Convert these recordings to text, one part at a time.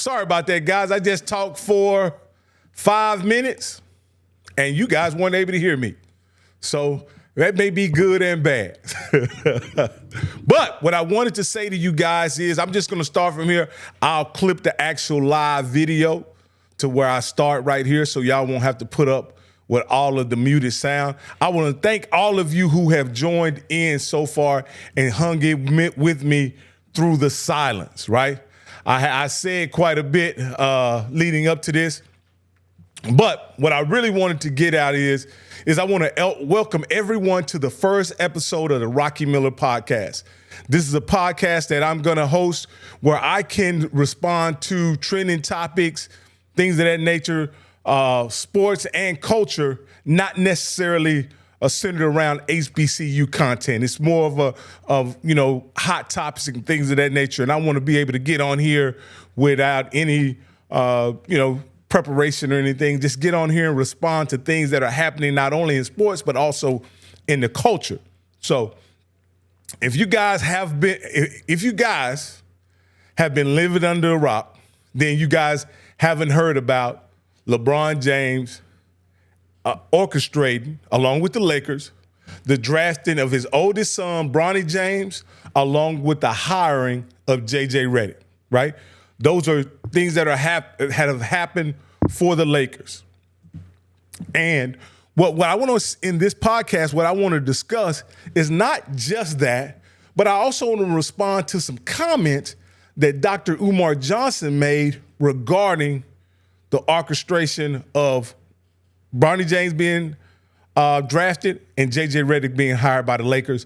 sorry about that, guys. I just talked for 5 minutes, and you guys weren't able to hear me. So that may be good and bad. But what I wanted to say to you guys is I'm just going to start from here. I'll clip the actual live video to where I start right here so y'all won't have to put up with all of the muted sound. I want to thank all of you who have joined in so far and hung in with me through the silence, right? I said quite a bit leading up to this, but what I really wanted to get out is I want to welcome everyone to the first episode of the Rocky Miller Podcast. This is a podcast that I'm going to host where I can respond to trending topics, things of that nature, sports and culture, not necessarily centered around HBCU content. It's more of hot topics and things of that nature. And I want to be able to get on here without any preparation or anything. Just get on here and respond to things that are happening not only in sports but also in the culture. So if you guys have been living under a rock, then you guys haven't heard about LeBron James orchestrating, along with the Lakers, the drafting of his oldest son, Bronny James, along with the hiring of J.J. Redick, right? Those are things that have happened for the Lakers. And what I want to, in this podcast, what I want to discuss is not just that, but I also want to respond to some comments that Dr. Umar Johnson made regarding the orchestration of Bronny James being drafted and J.J. Redick being hired by the Lakers.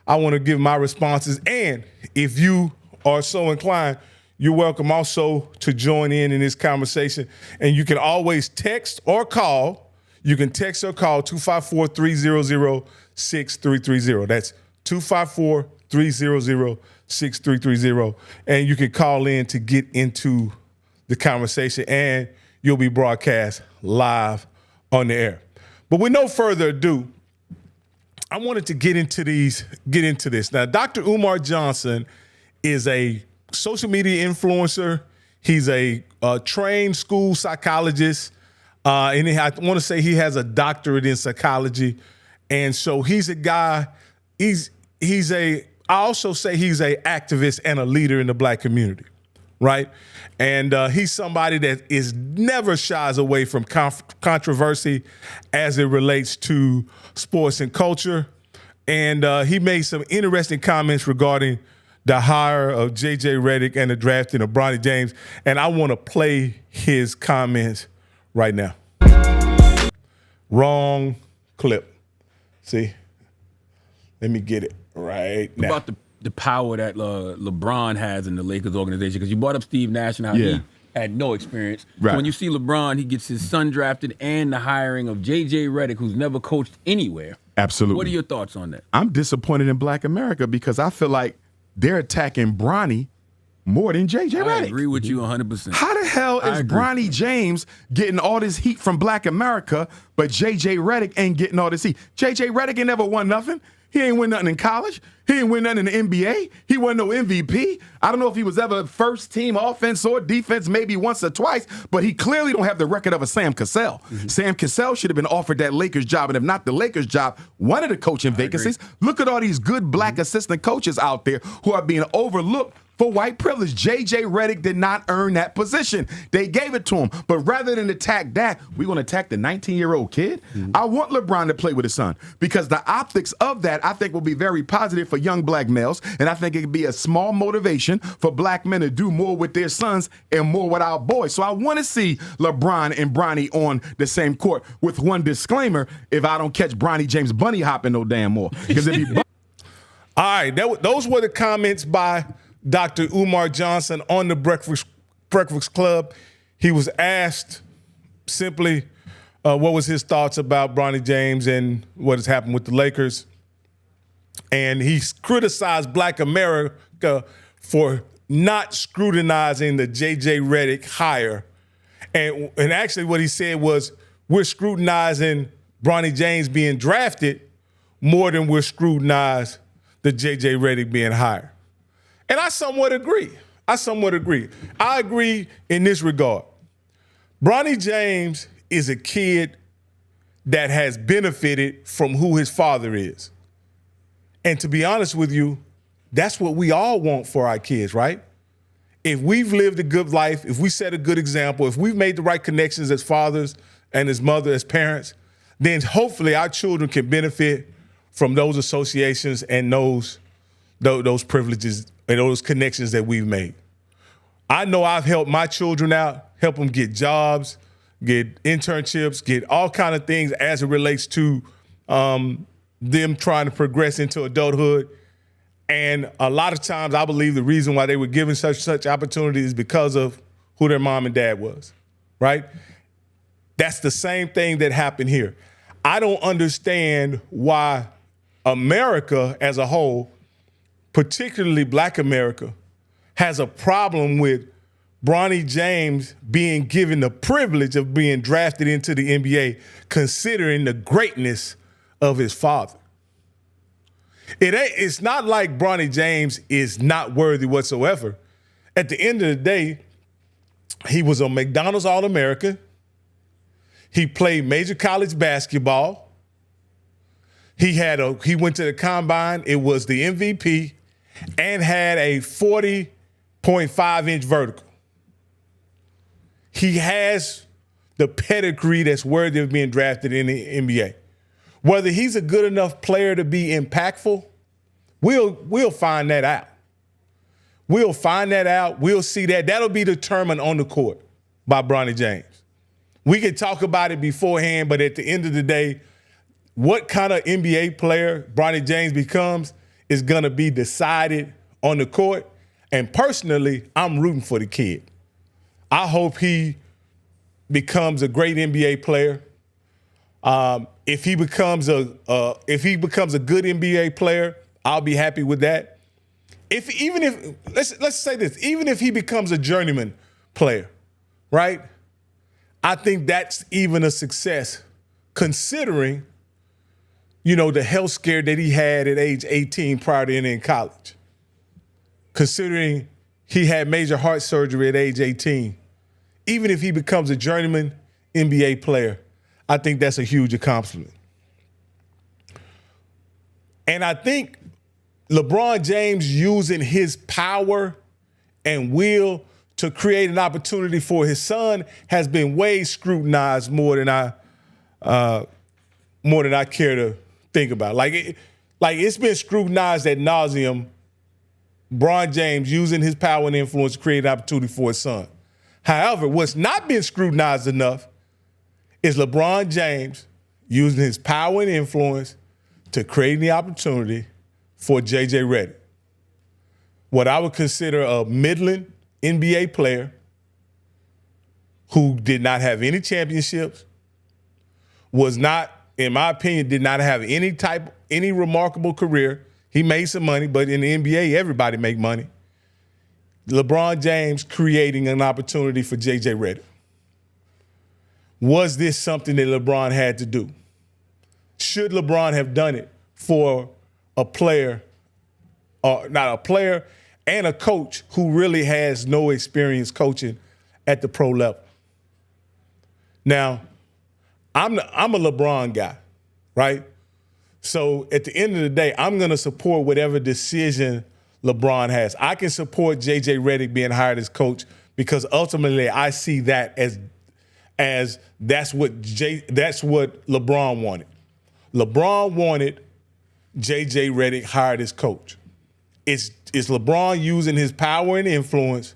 I want to give my responses. And if you are so inclined, you're welcome also to join in this conversation. And you can always text or call. You can text or call 254-300-6330. That's 254-300-6330. And you can call in to get into the conversation, and you'll be broadcast live on the air. But with no further ado, I wanted to get into this. Now, Dr. Umar Johnson is a social media influencer. He's a trained school psychologist. And I want to say he has a doctorate in psychology. And so he's a guy, I also say he's an activist and a leader in the black community, right? And he's somebody that never shies away from controversy as it relates to sports and culture. And he made some interesting comments regarding the hire of J.J. Redick and the drafting of Bronny James. And I want to play his comments right now. Wrong clip. See? Let me get it right now. About the power that LeBron has in the Lakers organization, because you brought up Steve Nash and how he had no experience. Right. So when you see LeBron, he gets his son drafted and the hiring of J.J. Redick, who's never coached anywhere. Absolutely. What are your thoughts on that? I'm disappointed in Black America because I feel like they're attacking Bronny more than J.J. Redick. I agree with you 100%. How the hell is Bronny James getting all this heat from Black America, but J.J. Redick ain't getting all this heat? J.J. Redick ain't never won nothing. He ain't win nothing in college. He ain't win nothing in the NBA. He wasn't no MVP. I don't know if he was ever first team offense or defense, maybe once or twice, but he clearly don't have the record of a Sam Cassell. Mm-hmm. Sam Cassell should have been offered that Lakers job, and if not the Lakers job, one of the coaching vacancies. Look at all these good black assistant coaches out there who are being overlooked for white privilege. J.J. Redick did not earn that position. They gave it to him. But rather than attack that, we're going to attack the 19-year-old kid? Mm-hmm. I want LeBron to play with his son because the optics of that, I think, will be very positive for young black males, and I think it could be a small motivation for black men to do more with their sons and more with our boys. So I want to see LeBron and Bronny on the same court with one disclaimer: if I don't catch Bronny James bunny hopping no damn more. Because if he all right, those were the comments by Dr. Umar Johnson on the Breakfast Club. He was asked simply what was his thoughts about Bronny James and what has happened with the Lakers. And he criticized Black America for not scrutinizing the J.J. Redick hire. And actually what he said was, we're scrutinizing Bronny James being drafted more than we're scrutinizing the J.J. Redick being hired. And I somewhat agree. I somewhat agree. I agree in this regard. Bronny James is a kid that has benefited from who his father is. And to be honest with you, that's what we all want for our kids, right? If we've lived a good life, if we set a good example, if we've made the right connections as fathers and as mothers, as parents, then hopefully our children can benefit from those associations and those privileges and those connections that we've made. I know I've helped my children out, help them get jobs, get internships, get all kind of things as it relates to them trying to progress into adulthood. And a lot of times I believe the reason why they were given such opportunities is because of who their mom and dad was, right? That's the same thing that happened here. I don't understand why America as a whole, particularly Black America, has a problem with Bronny James being given the privilege of being drafted into the NBA, considering the greatness of his father. It's not like Bronny James is not worthy whatsoever. At the end of the day, he was a McDonald's All-American. He played major college basketball. He went to the combine. It was the MVP and had a 40.5-inch vertical. He has the pedigree that's worthy of being drafted in the NBA. Whether he's a good enough player to be impactful, we'll find that out. We'll find that out. We'll see that. That'll be determined on the court by Bronny James. We can talk about it beforehand, but at the end of the day, what kind of NBA player Bronny James becomes is going to be decided on the court. And personally, I'm rooting for the kid. I hope he becomes a great NBA player. If he becomes a good NBA player, I'll be happy with that. Let's say this, even if he becomes a journeyman player, right? I think that's even a success, considering, the health scare that he had at age 18 prior to entering college. Considering he had major heart surgery at age 18. Even if he becomes a journeyman NBA player, I think that's a huge accomplishment. And I think LeBron James using his power and will to create an opportunity for his son has been way scrutinized more than I care to think about. It's been scrutinized ad nauseum. LeBron James using his power and influence to create an opportunity for his son. However, what's not been scrutinized enough is LeBron James using his power and influence to create the opportunity for J.J. Redick, what I would consider a middling NBA player who did not have any championships, was not, in my opinion, did not have any remarkable career. He made some money, but in the NBA, everybody make money. LeBron James creating an opportunity for J.J. Redick. Was this something that LeBron had to do? Should LeBron have done it for a player, not a player, and a coach who really has no experience coaching at the pro level? Now, I'm a LeBron guy, right? So at the end of the day, I'm going to support whatever decision LeBron has. I can support J.J. Redick being hired as coach because ultimately I see that as that's what LeBron wanted. LeBron wanted J.J. Redick hired as coach. It's LeBron using his power and influence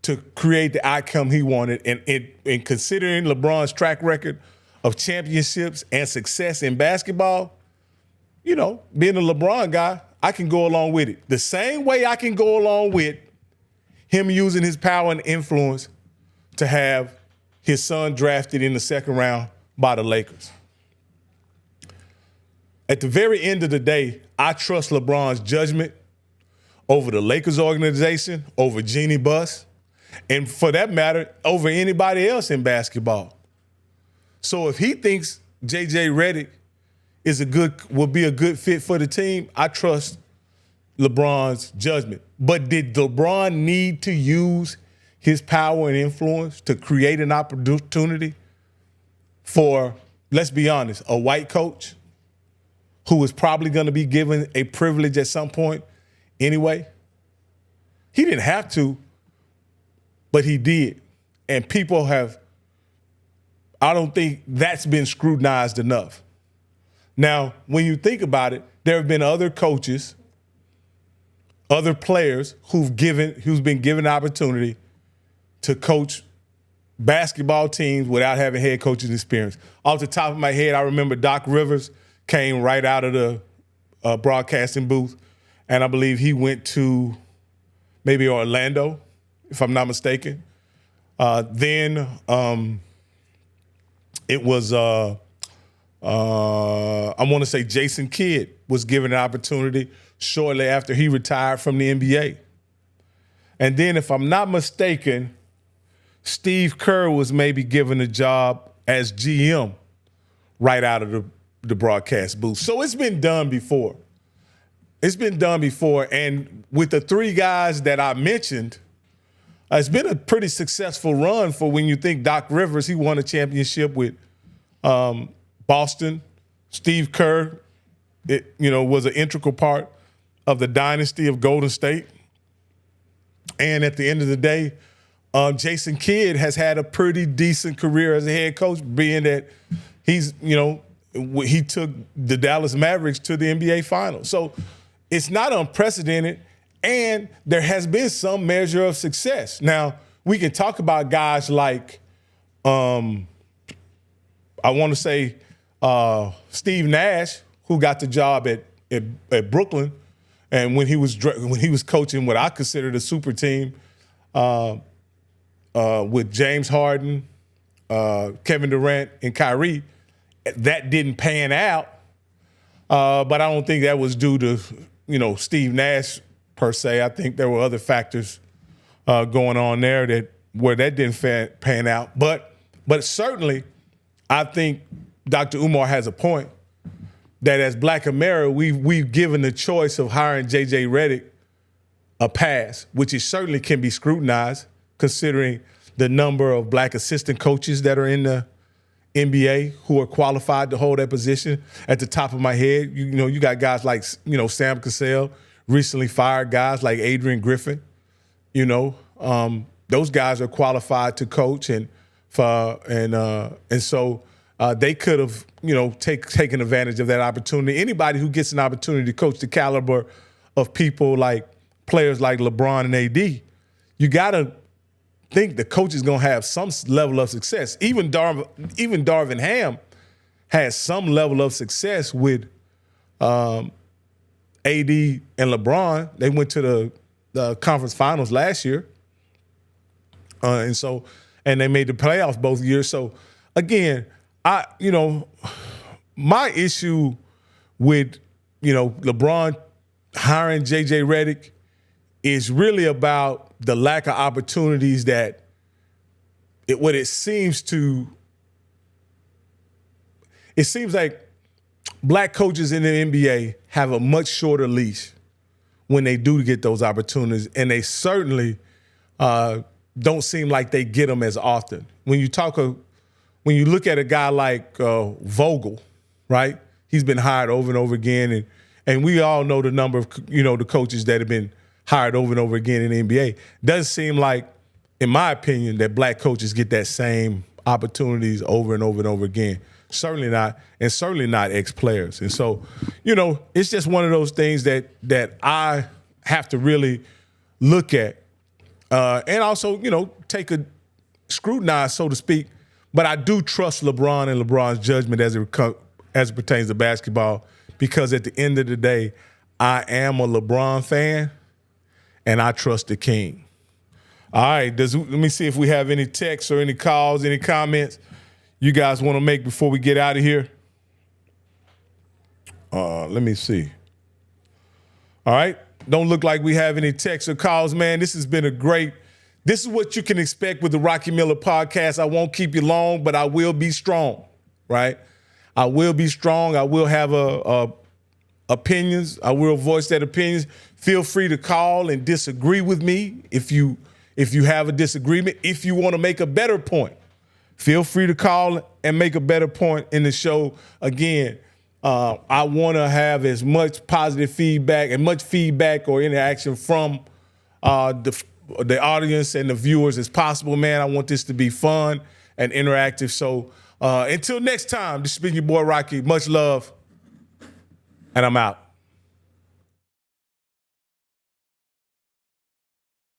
to create the outcome he wanted. And considering LeBron's track record of championships and success in basketball, being a LeBron guy, I can go along with it. The same way I can go along with him using his power and influence to have his son drafted in the second round by the Lakers. At the very end of the day, I trust LeBron's judgment over the Lakers organization, over Jeannie Buss, and for that matter, over anybody else in basketball. So if he thinks J.J. Redick will be a good fit for the team, I trust LeBron's judgment. But did LeBron need to use his power and influence to create an opportunity for, let's be honest, a white coach who was probably going to be given a privilege at some point anyway? He didn't have to, but he did. And people have, I don't think that's been scrutinized enough. Now, when you think about it, there have been other coaches, other players who's been given the opportunity to coach basketball teams without having head coaching experience. Off the top of my head, I remember Doc Rivers came right out of the broadcasting booth, and I believe he went to maybe Orlando, if I'm not mistaken. Then it was, I want to say Jason Kidd was given an opportunity shortly after he retired from the NBA. And then, if I'm not mistaken, Steve Kerr was maybe given a job as GM right out of the broadcast booth. So it's been done before. It's been done before. And with the three guys that I mentioned, it's been a pretty successful run for when you think Doc Rivers, he won a championship with Boston. Steve Kerr, was an integral part of the dynasty of Golden State. And at the end of the day, Jason Kidd has had a pretty decent career as a head coach, being that he took the Dallas Mavericks to the NBA Finals. So it's not unprecedented, and there has been some measure of success. Now, we can talk about guys like, I want to say Steve Nash, who got the job at Brooklyn, and when he was coaching what I considered a super team, with James Harden, Kevin Durant, and Kyrie, that didn't pan out. But I don't think that was due to, Steve Nash per se. I think there were other factors going on there where that didn't pan out. But certainly, I think Dr. Umar has a point that as Black America, we've given the choice of hiring J.J. Redick a pass, which it certainly can be scrutinized, considering the number of Black assistant coaches that are in the NBA who are qualified to hold that position. At the top of my head, you got guys like, Sam Cassell, recently fired guys like Adrian Griffin. Those guys are qualified to coach, and so they could have, taken advantage of that opportunity. Anybody who gets an opportunity to coach the caliber of people like players like LeBron and AD, you got to think the coach is going to have some level of success. Even Darvin Ham had some level of success with AD and LeBron. They went to the conference finals last year, and they made the playoffs both years. So again, my issue with LeBron hiring J.J. Redick is really about the lack of opportunities that it seems like Black coaches in the NBA have a much shorter leash when they do get those opportunities, and they certainly don't seem like they get them as often. When you look at a guy like Vogel, right? He's been hired over and over again, and we all know the number of the coaches that have been hired over and over again in the NBA. Doesn't seem like, in my opinion, that Black coaches get that same opportunities over and over and over again. Certainly not ex-players. And so, it's just one of those things that I have to really look at, and also, take a scrutinize, so to speak. But I do trust LeBron and LeBron's judgment as it pertains to basketball, because at the end of the day, I am a LeBron fan, and I trust the king. All right, let me see if we have any texts or any calls, any comments you guys want to make before we get out of here. Let me see. All right, don't look like we have any texts or calls, man. This has been this is what you can expect with the Rocky Miller podcast. I won't keep you long, but I will be strong, right? I will be strong. I will have a opinions. I will voice that opinions. Feel free to call and disagree with me if you have a disagreement. If you want to make a better point, feel free to call and make a better point in the show. Again, I want to have as much positive feedback and much feedback or interaction from the audience and the viewers as possible, man. I want this to be fun and interactive. So until next time, this has been your boy Rocky. Much love, and I'm out.